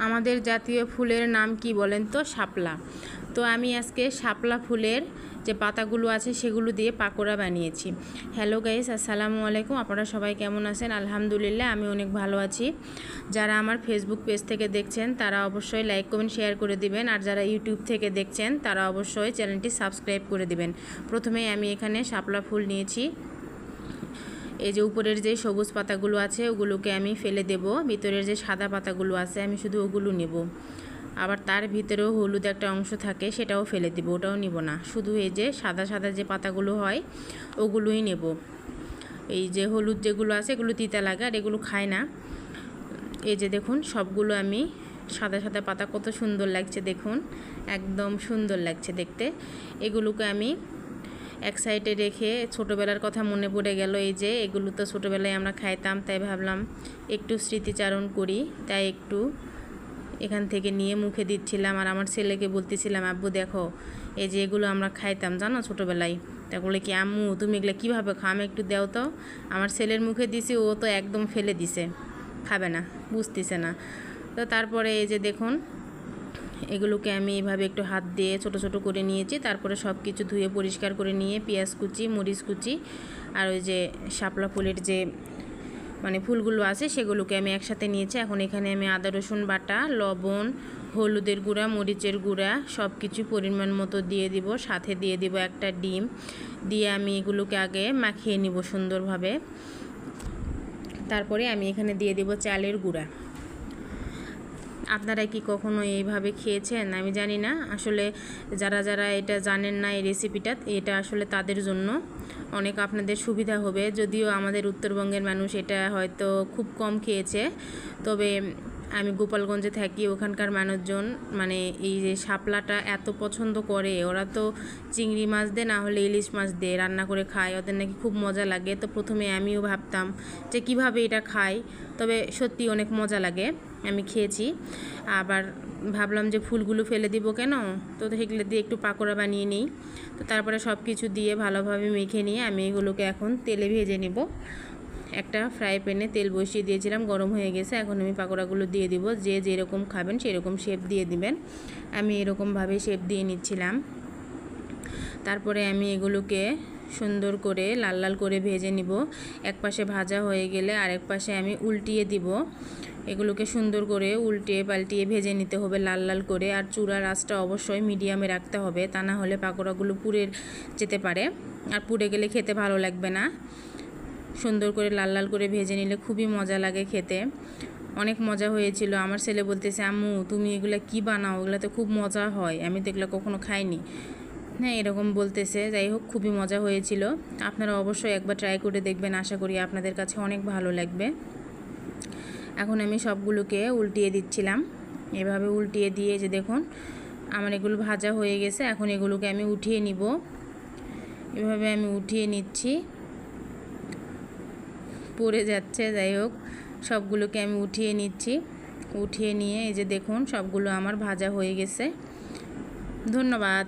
আমাদের জাতীয় ফুলের নাম কি বলেন তো? শাপলা। তো আমি আজকে শাপলা ফুলের যে পাতাগুলো আছে সেগুলো দিয়ে পাকোড়া বানিয়েছি। হ্যালো গাইস, আসসালামু আলাইকুম। আপনারা সবাই কেমন আছেন? আলহামদুলিল্লাহ, আমি অনেক ভালো আছি। যারা আমার ফেসবুক পেজ থেকে দেখছেন তারা অবশ্যই লাইক কমেন্ট শেয়ার করে দিবেন, আর যারা ইউটিউব থেকে দেখছেন তারা অবশ্যই চ্যানেলটি সাবস্ক্রাইব করে দিবেন। প্রথমেই আমি এখানে শাপলা ফুল নিয়েছি। এই যে উপরের যে সবুজ পাতাগুলো আছে ওগুলোকে আমি ফেলে দেব, ভিতরের যে সাদা পাতাগুলো আছে আমি শুধু ওগুলো নেব। আবার তার ভিতরেও হলুদ একটা অংশ থাকে, সেটাও ফেলে দেব, ওটাও নিব না। শুধু এই যে সাদা সাদা যে পাতাগুলো হয় ওগুলোই নেব। এই যে হলুদ যেগুলো আছে এগুলো তিতা লাগে আর এগুলো খায় না। এই যে দেখুন সবগুলো আমি সাদা সাদা পাতা, কত সুন্দর লাগছে দেখুন, একদম সুন্দর লাগছে দেখতে। এগুলোকে আমি এক সাইডে রেখে ছোটোবেলার কথা মনে পড়ে গেল। এই যে এগুলো তো ছোটোবেলায় আমরা খাইতাম, তাই ভাবলাম একটু স্মৃতিচারণ করি, তাই একটু এখান থেকে নিয়ে মুখে দিচ্ছিলাম। আর আমার ছেলেকে বলতেছিলাম, আব্বু দেখো এই যে এগুলো আমরা খাইতাম জানো ছোটোবেলায়। তা বলে কি, আম্মু তুমি এগুলো কীভাবে খাও, আমি একটু দাও তো। আমার ছেলের মুখে দিছি, ও তো একদম ফেলে দিছে, খাবে না, বুঝতেছে না। তো তারপরে এই যে দেখুন এগুলোকে আমি এইভাবে একটু হাত দিয়ে ছোট ছোট করে নিয়েছি। তারপরে সব কিছু ধুয়ে পরিষ্কার করে নিয়ে পেঁয়াজ কুচি, মরিচ কুচি আর ওই যে শাপলা ফুলের যে ফুলগুলো আছে সেগুলোকে আমি একসাথে নিয়েছি। এখন এখানে আমি আদা রসুন বাটা, লবণ, হলুদের গুঁড়া, মরিচের গুঁড়া সব কিছু পরিমাণ মতো দিয়ে দিব। সাথে দিয়ে দিব একটা ডিম, দিয়ে আমি এগুলোকে আগে মাখিয়ে নিব সুন্দরভাবে। তারপরে আমি এখানে দিয়ে দিব চালের গুঁড়া। আপনারা কি কখনো এইভাবে খেয়েছেন? আমি জানি না, আসলে যারা যারা এটা জানেন না এই রেসিপিটা, এটা আসলে তাদের জন্য অনেক আপনাদের সুবিধা হবে। যদিও আমাদের উত্তরবঙ্গের মানুষ এটা হয়তো খুব কম খেয়েছে, তবে আমি গোপালগঞ্জে থাকি, ওখানকার মানুষজন এই যে শাপলাটা এত পছন্দ করে। ওরা তো চিংড়ি মাছ দিয়ে না হলে ইলিশ মাছ দিয়ে রান্না করে খায়, ওদের নাকি খুব মজা লাগে। তো প্রথমে আমিও ভাবতাম যে কিভাবে এটা খায়, তবে সত্যি অনেক মজা লাগে, আমি খেয়েছি। আবার ভাবলাম যে ফুলগুলো ফেলে দিব কেন, তো সেগুলো দিয়ে একটু পাকোড়া বানিয়ে নিই। তো তারপরে সব কিছু দিয়ে ভালোভাবে মেখে নিয়ে আমি এগুলোকে এখন তেলে ভেজে নিব। একটা ফ্রাই প্যানে তেল বসিয়ে দিয়েছিলাম, গরম হয়ে গেছে। এখন আমি পাকোড়াগুলো দিয়ে দিব, যে যেরকম খাবেন সেরকম শেপ দিয়ে দিবেন। আমি এরকমভাবে শেপ দিয়ে নিচ্ছিলাম। তারপরে আমি এগুলোকে সুন্দর করে লাল লাল করে ভেজে নিব। এক পাশে ভাজা হয়ে গেলে আরেক পাশে আমি উল্টিয়ে দিব। এগুলোকে সুন্দর করে উল্টিয়ে পাল্টিয়ে ভেজে নিতে হবে লাল লাল করে। আর চূড়ার আঁচটা অবশ্যই মিডিয়ামে রাখতে হবে, তা না হলে পাকোড়াগুলো পুড়ে যেতে পারে, আর পুড়ে গেলে খেতে ভালো লাগবে না। সুন্দর করে লাল লাল করে ভেজে নিলে খুবই মজা লাগে খেতে, অনেক মজা হয়েছিল। আমার ছেলে বলতেছে, আম্মু তুমি এগুলো কি বানাও, এগুলো তো খুব মজা হয়, আমি তো এগুলো কখনো খাইনি। হ্যাঁ, এরকম বলতেছে। যাই হোক, খুবই মজা হয়েছিল। আপনারা অবশ্যই একবার ট্রাই করে দেখবেন, আশা করি আপনাদের কাছে অনেক ভালো লাগবে। এখন আমি সবগুলোকে উল্টিয়ে দিচ্ছিলাম, এভাবে উল্টিয়ে দিয়ে যে দেখুন আমার এগুলো ভাজা হয়ে গেছে। এখন এগুলোকে আমি উঠিয়ে নিব, এভাবে আমি উঠিয়ে নিচ্ছি, পড়ে যাচ্ছে। যাই হোক, সবগুলোকে আমি উঠিয়ে নিচ্ছি। উঠিয়ে নিয়ে এই যে দেখুন সবগুলো আমার ভাজা হয়ে গেছে। ধন্যবাদ।